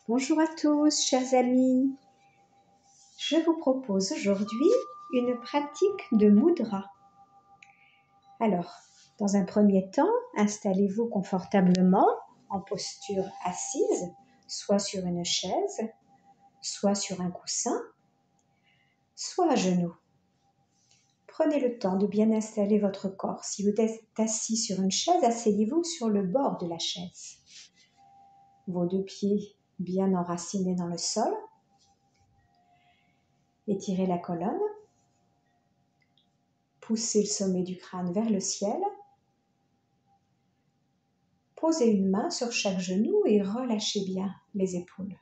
Bonjour à tous, chers amis. Je vous propose aujourd'hui une pratique de mudra. Alors, dans un premier temps, installez-vous confortablement en posture assise, soit sur une chaise, soit sur un coussin, soit à genoux. Prenez le temps de bien installer votre corps. Si vous êtes assis sur une chaise, asseyez-vous sur le bord de la chaise. Vos deux pieds bien enracinés dans le sol. Étirez la colonne. Poussez le sommet du crâne vers le ciel. Posez une main sur chaque genou et relâchez bien les épaules.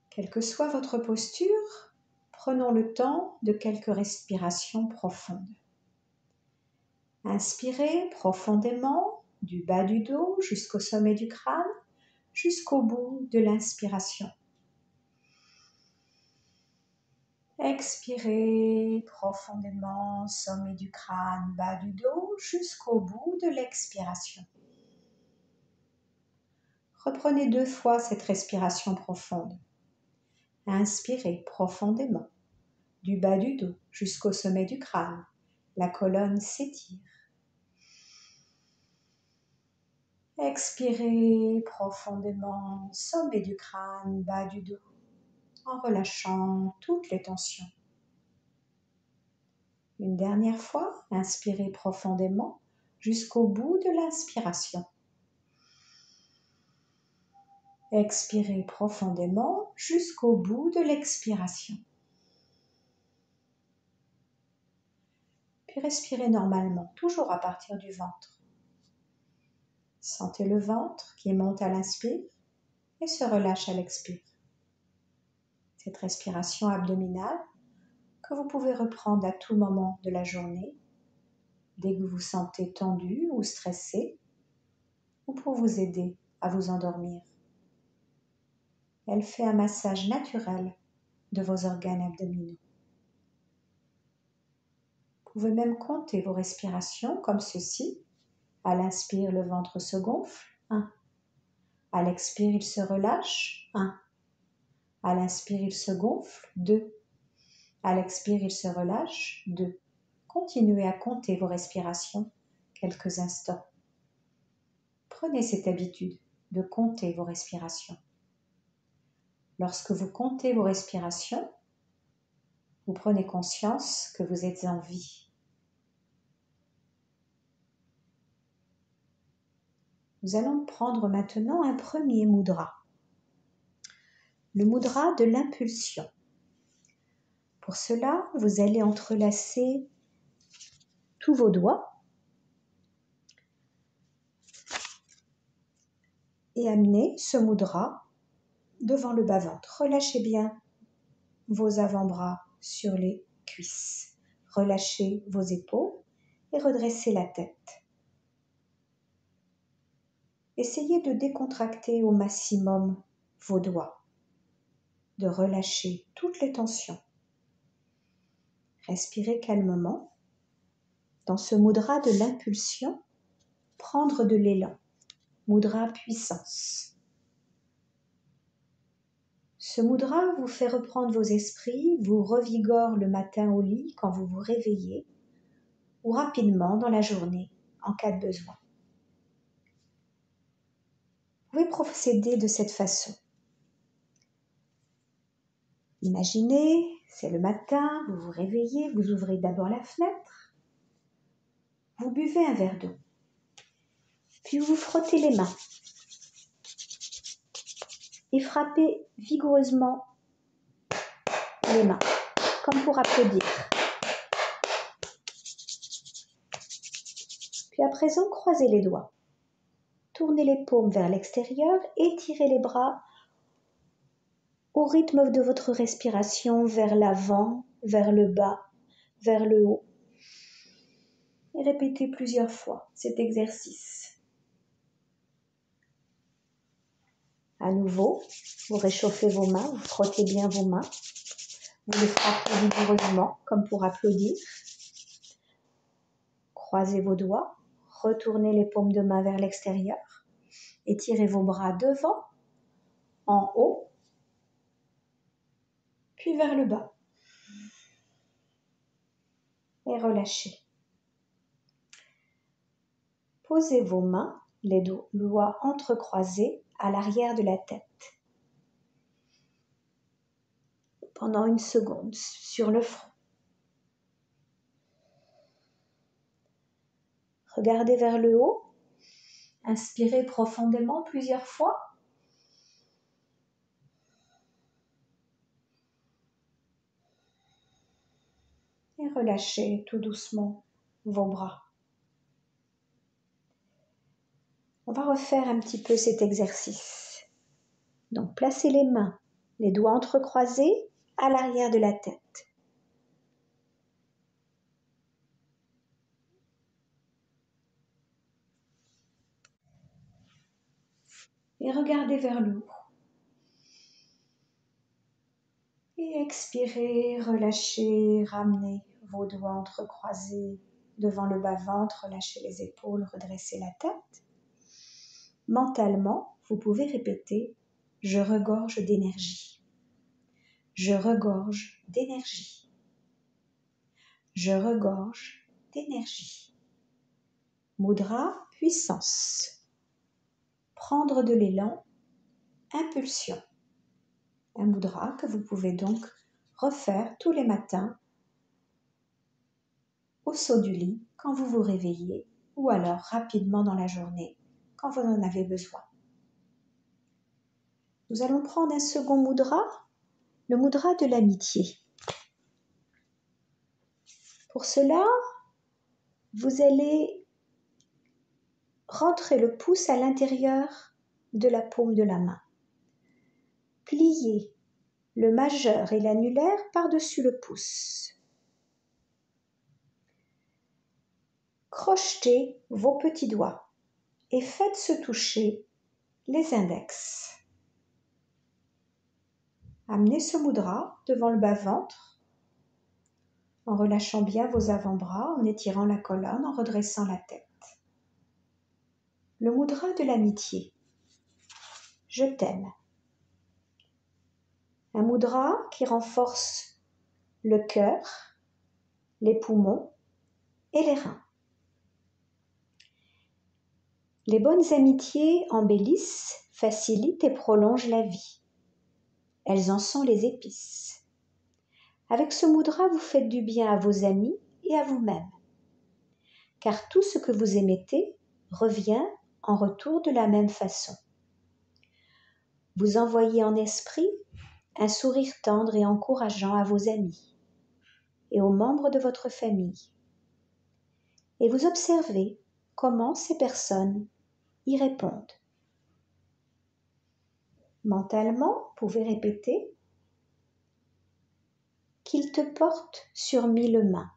Quelle que soit votre posture, prenons le temps de quelques respirations profondes. Inspirez profondément du bas du dos jusqu'au sommet du crâne, jusqu'au bout de l'inspiration. Expirez profondément, sommet du crâne, bas du dos, jusqu'au bout de l'expiration. Reprenez 2 fois cette respiration profonde. Inspirez profondément, du bas du dos jusqu'au sommet du crâne. La colonne s'étire. Expirez profondément, sommet du crâne, bas du dos, en relâchant toutes les tensions. Une dernière fois, inspirez profondément jusqu'au bout de l'inspiration. Expirez profondément jusqu'au bout de l'expiration. Puis respirez normalement, toujours à partir du ventre. Sentez le ventre qui monte à l'inspire et se relâche à l'expire. Cette respiration abdominale que vous pouvez reprendre à tout moment de la journée, dès que vous vous sentez tendu ou stressé, ou pour vous aider à vous endormir. Elle fait un massage naturel de vos organes abdominaux. Vous pouvez même compter vos respirations comme ceci. À l'inspire, le ventre se gonfle. 1. À l'expire, il se relâche. 1. À l'inspire, il se gonfle. 2. À l'expire, il se relâche. 2. Continuez à compter vos respirations quelques instants. Prenez cette habitude de compter vos respirations. Lorsque vous comptez vos respirations, vous prenez conscience que vous êtes en vie. Nous allons prendre maintenant un premier mudra. Le mudra de l'impulsion. Pour cela, vous allez entrelacer tous vos doigts et amener ce mudra devant le bas-ventre. Relâchez bien vos avant-bras sur les cuisses. Relâchez vos épaules et redressez la tête. Essayez de décontracter au maximum vos doigts, de relâcher toutes les tensions. Respirez calmement. Dans ce mudra de l'impulsion, prendre de l'élan. Mudra puissance. Ce mudra vous fait reprendre vos esprits, vous revigore le matin au lit quand vous vous réveillez ou rapidement dans la journée en cas de besoin. Vous pouvez procéder de cette façon. Imaginez, c'est le matin, vous vous réveillez, vous ouvrez d'abord la fenêtre, vous buvez un verre d'eau, puis vous frottez les mains et frappez vigoureusement les mains, comme pour applaudir. Puis à présent, croisez les doigts. Tournez les paumes vers l'extérieur, étirez les bras au rythme de votre respiration vers l'avant, vers le bas, vers le haut. Et répétez plusieurs fois cet exercice. À nouveau, vous réchauffez vos mains, vous frottez bien vos mains. Vous les frappez vigoureusement, comme pour applaudir. Croisez vos doigts, retournez les paumes de main vers l'extérieur. Étirez vos bras devant, en haut, puis vers le bas. Et relâchez. Posez vos mains, les doigts entrecroisés à l'arrière de la tête. Pendant 1 seconde sur le front. Regardez vers le haut. Inspirez profondément plusieurs fois. Et relâchez tout doucement vos bras. On va refaire un petit peu cet exercice. Donc, placez les mains, les doigts entrecroisés à l'arrière de la tête. Et regardez vers le haut. Et expirez, relâchez, ramenez vos doigts entrecroisés devant le bas-ventre, relâchez les épaules, redressez la tête. Mentalement, vous pouvez répéter « Je regorge d'énergie ». Je regorge d'énergie. Je regorge d'énergie. Mudra, puissance. Prendre de l'élan, impulsion. Un mudra que vous pouvez donc refaire tous les matins au saut du lit quand vous vous réveillez ou alors rapidement dans la journée quand vous en avez besoin. Nous allons prendre un second mudra, le mudra de l'amitié. Pour cela, vous allez rentrer le pouce à l'intérieur de la paume de la main. Pliez le majeur et l'annulaire par-dessus le pouce. Crochetez vos petits doigts et faites se toucher les index. Amenez ce mudra devant le bas-ventre en relâchant bien vos avant-bras, en étirant la colonne, en redressant la tête. Le mudra de l'amitié. Je t'aime. Un mudra qui renforce le cœur, les poumons et les reins. Les bonnes amitiés embellissent, facilitent et prolongent la vie. Elles en sont les épices. Avec ce mudra, vous faites du bien à vos amis et à vous-même. Car tout ce que vous émettez revient en retour de la même façon. Vous envoyez en esprit un sourire tendre et encourageant à vos amis et aux membres de votre famille. Et vous observez comment ces personnes y répondent. Mentalement, vous pouvez répéter qu'il te porte sur 1000 mains,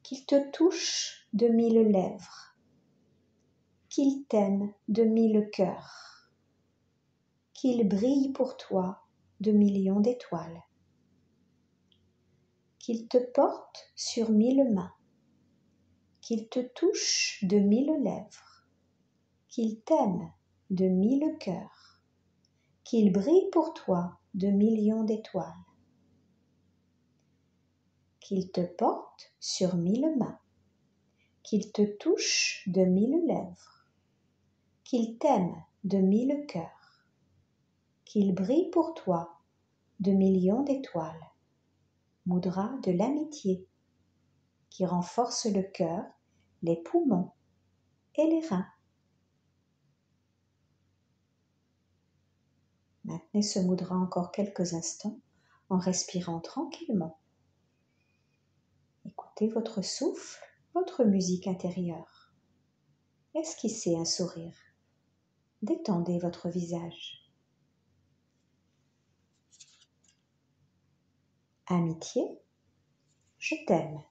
qu'il te touche de 1000 lèvres, qu'il t'aime de 1000 cœurs, qu'il brille pour toi de millions d'étoiles, qu'il te porte sur 1000 mains, qu'il te touche de 1000 lèvres, qu'il t'aime de 1000 cœurs, qu'il brille pour toi de millions d'étoiles, qu'il te porte sur 1000 mains, qu'il te touche de 1000 lèvres, qu'il t'aime de 1000 cœurs, qu'il brille pour toi de millions d'étoiles. Mudra de l'amitié qui renforce le cœur, les poumons et les reins. Maintenez ce mudra encore quelques instants en respirant tranquillement. Écoutez votre souffle, votre musique intérieure. Esquissez un sourire. Détendez votre visage. Amitié, je t'aime.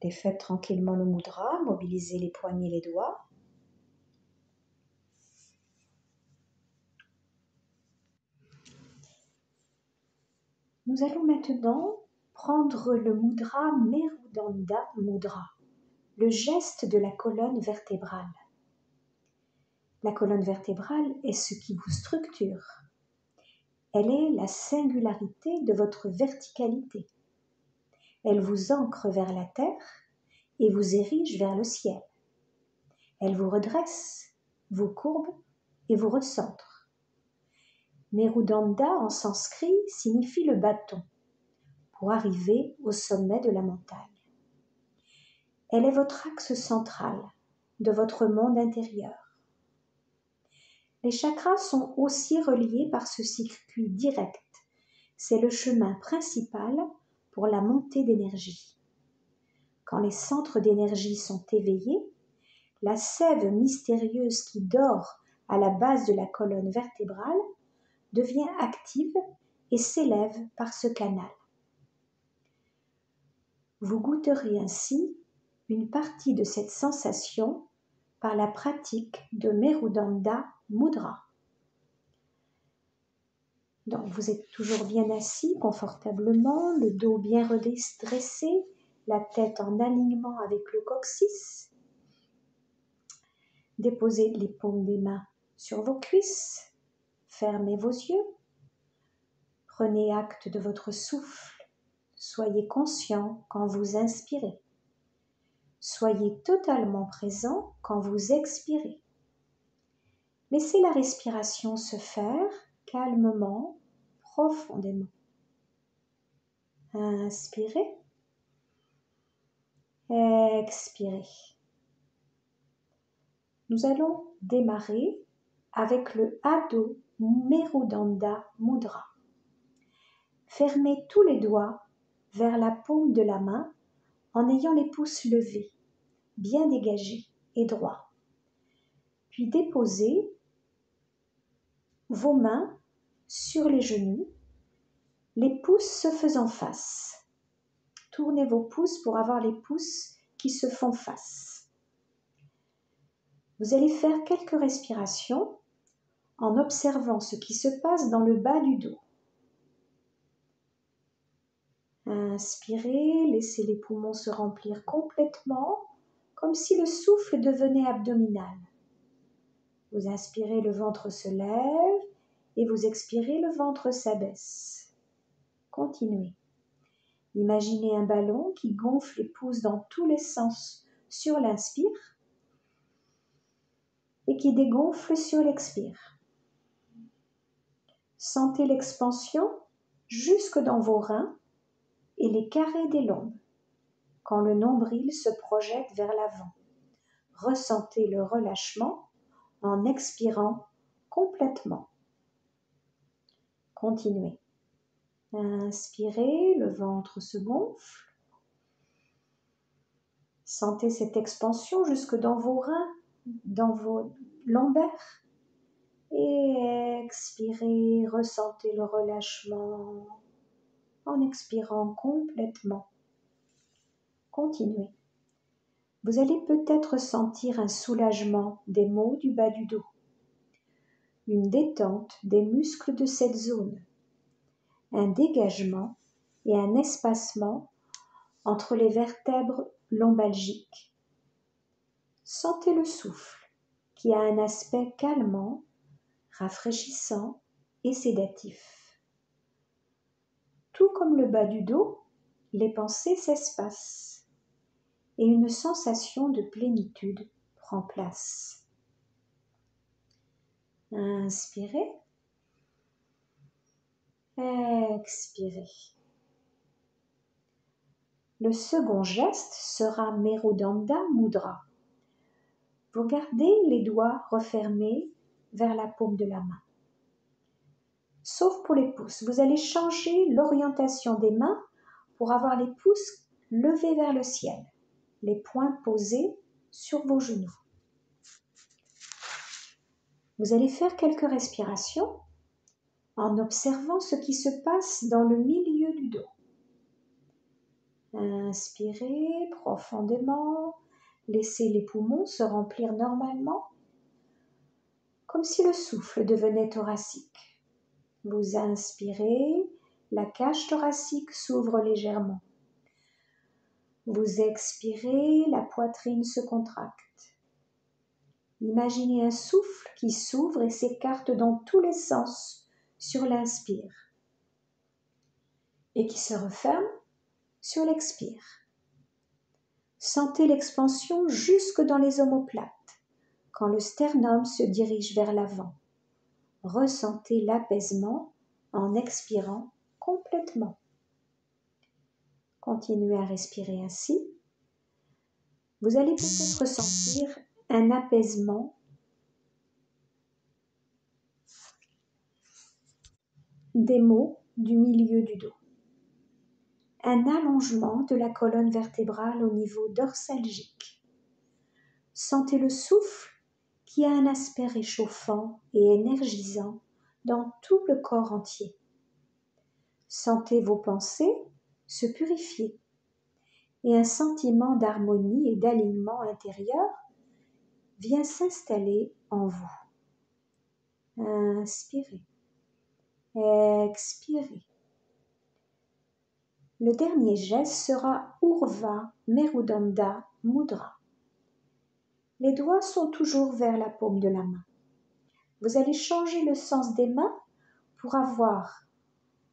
Défaites tranquillement le mudra, mobilisez les poignets et les doigts. Nous allons maintenant prendre le mudra Merudanda Mudra. le geste de la colonne vertébrale. La colonne vertébrale est ce qui vous structure. Elle est la singularité de votre verticalité. Elle vous ancre vers la terre et vous érige vers le ciel. Elle vous redresse, vous courbe et vous recentre. Merudanda en sanskrit signifie le bâton pour arriver au sommet de la montagne. Elle est votre axe central de votre monde intérieur. Les chakras sont aussi reliés par ce circuit direct. C'est le chemin principal pour la montée d'énergie. Quand les centres d'énergie sont éveillés, la sève mystérieuse qui dort à la base de la colonne vertébrale devient active et s'élève par ce canal. Vous goûterez ainsi une partie de cette sensation par la pratique de Merudanda Mudra. Donc vous êtes toujours bien assis confortablement, le dos bien redressé, la tête en alignement avec le coccyx. Déposez les paumes des mains sur vos cuisses, fermez vos yeux, prenez acte de votre souffle, soyez conscient quand vous inspirez. Soyez totalement présent quand vous expirez. Laissez la respiration se faire calmement, profondément. Inspirez. Expirez. Nous allons démarrer avec le Adho Merudanda Mudra. Fermez tous les doigts vers la paume de la main en ayant les pouces levés, bien dégagés et droits. Puis déposez vos mains sur les genoux, les pouces se faisant face. Tournez vos pouces pour avoir les pouces qui se font face. Vous allez faire quelques respirations en observant ce qui se passe dans le bas du dos. Inspirez, laissez les poumons se remplir complètement, comme si le souffle devenait abdominal. Vous inspirez, le ventre se lève, et vous expirez, le ventre s'abaisse. Continuez. Imaginez un ballon qui gonfle et pousse dans tous les sens sur l'inspire et qui dégonfle sur l'expire. Sentez l'expansion jusque dans vos reins et les carrés des lombes, quand le nombril se projette vers l'avant. Ressentez le relâchement en expirant complètement. Continuez. Inspirez, le ventre se gonfle. Sentez cette expansion jusque dans vos reins, dans vos lombaires. Et expirez, ressentez le relâchement en expirant complètement. Continuez. Vous allez peut-être sentir un soulagement des maux du bas du dos, une détente des muscles de cette zone, un dégagement et un espacement entre les vertèbres lombalgiques. Sentez le souffle qui a un aspect calmant, rafraîchissant et sédatif. Tout comme le bas du dos, les pensées s'espacent et une sensation de plénitude prend place. Inspirez. Expirez. Le second geste sera Merudanda Mudra. Vous gardez les doigts refermés vers la paume de la main. Sauf pour les pouces. Vous allez changer l'orientation des mains pour avoir les pouces levés vers le ciel, les poings posés sur vos genoux. Vous allez faire quelques respirations en observant ce qui se passe dans le milieu du dos. Inspirez profondément, laissez les poumons se remplir normalement, comme si le souffle devenait thoracique. Vous inspirez, la cage thoracique s'ouvre légèrement. Vous expirez, la poitrine se contracte. Imaginez un souffle qui s'ouvre et s'écarte dans tous les sens sur l'inspire et qui se referme sur l'expire. Sentez l'expansion jusque dans les omoplates quand le sternum se dirige vers l'avant. Ressentez l'apaisement en expirant complètement. Continuez à respirer ainsi. Vous allez peut-être ressentir un apaisement des maux du milieu du dos. Un allongement de la colonne vertébrale au niveau dorsalgique. Sentez le souffle qui a un aspect réchauffant et énergisant dans tout le corps entier. Sentez vos pensées se purifier et un sentiment d'harmonie et d'alignement intérieur vient s'installer en vous. Inspirez, expirez. Le dernier geste sera Urdhva Merudanda Mudra. Les doigts sont toujours vers la paume de la main. Vous allez changer le sens des mains pour avoir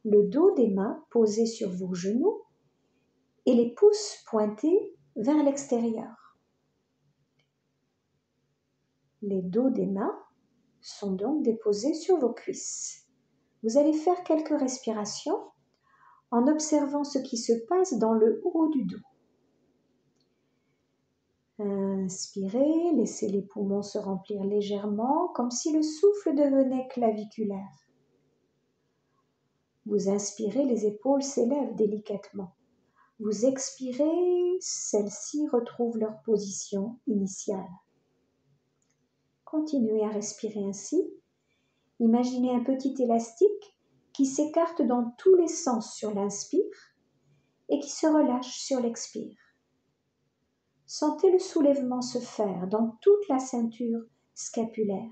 le dos des mains posé sur vos genoux et les pouces pointés vers l'extérieur. Les dos des mains sont donc déposés sur vos cuisses. Vous allez faire quelques respirations en observant ce qui se passe dans le haut du dos. Inspirez, laissez les poumons se remplir légèrement comme si le souffle devenait claviculaire. Vous inspirez, les épaules s'élèvent délicatement. Vous expirez, celles-ci retrouvent leur position initiale. Continuez à respirer ainsi. Imaginez un petit élastique qui s'écarte dans tous les sens sur l'inspire et qui se relâche sur l'expire. Sentez le soulèvement se faire dans toute la ceinture scapulaire.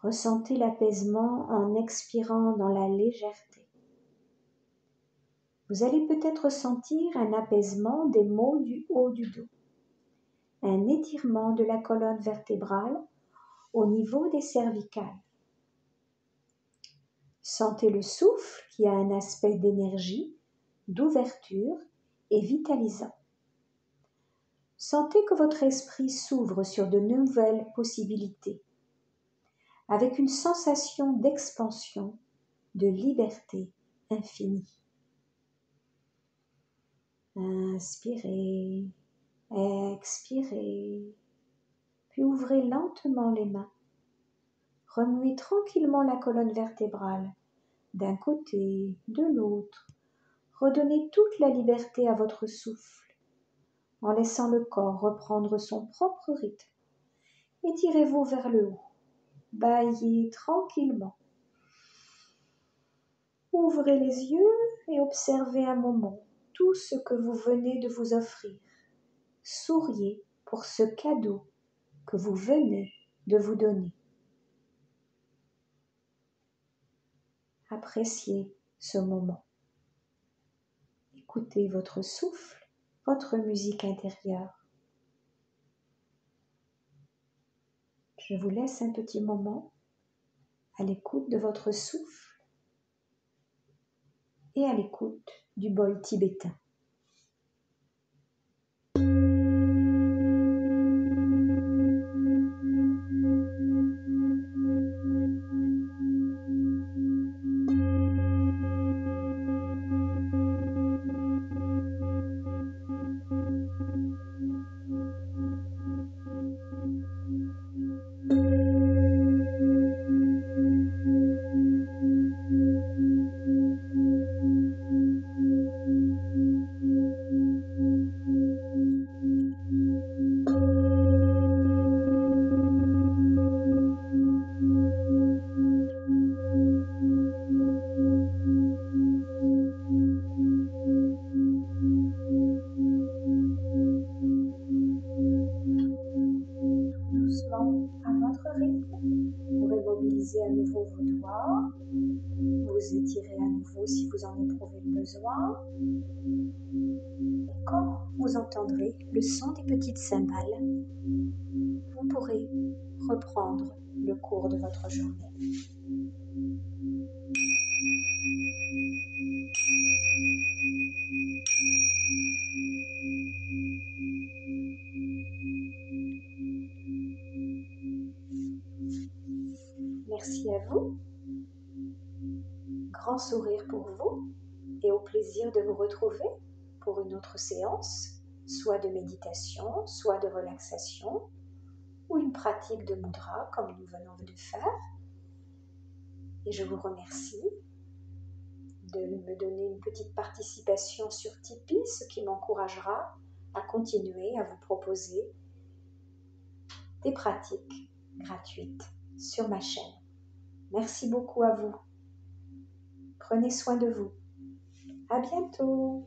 Ressentez l'apaisement en expirant dans la légèreté. Vous allez peut-être ressentir un apaisement des maux du haut du dos, un étirement de la colonne vertébrale au niveau des cervicales. Sentez le souffle qui a un aspect d'énergie, d'ouverture et vitalisant. Sentez que votre esprit s'ouvre sur de nouvelles possibilités, avec une sensation d'expansion, de liberté infinie. Inspirez, expirez, puis ouvrez lentement les mains. Remuez tranquillement la colonne vertébrale, d'un côté, de l'autre. Redonnez toute la liberté à votre souffle, en laissant le corps reprendre son propre rythme. Étirez-vous vers le haut, bâillez tranquillement. Ouvrez les yeux et observez un moment tout ce que vous venez de vous offrir. Souriez pour ce cadeau que vous venez de vous donner. Appréciez ce moment. Écoutez votre souffle, votre musique intérieure. Je vous laisse un petit moment à l'écoute de votre souffle et à l'écoute du bol tibétain. besoin. Et quand vous entendrez le son des petites cymbales, vous pourrez reprendre le cours de votre journée. Merci à vous. Grand sourire pour vous et au plaisir de vous retrouver pour une autre séance, soit de méditation, soit de relaxation ou une pratique de mudra comme nous venons de faire. Et je vous remercie de me donner une petite participation sur Tipeee, ce qui m'encouragera à continuer à vous proposer des pratiques gratuites sur ma chaîne. Merci beaucoup à vous. Prenez soin de vous. À bientôt.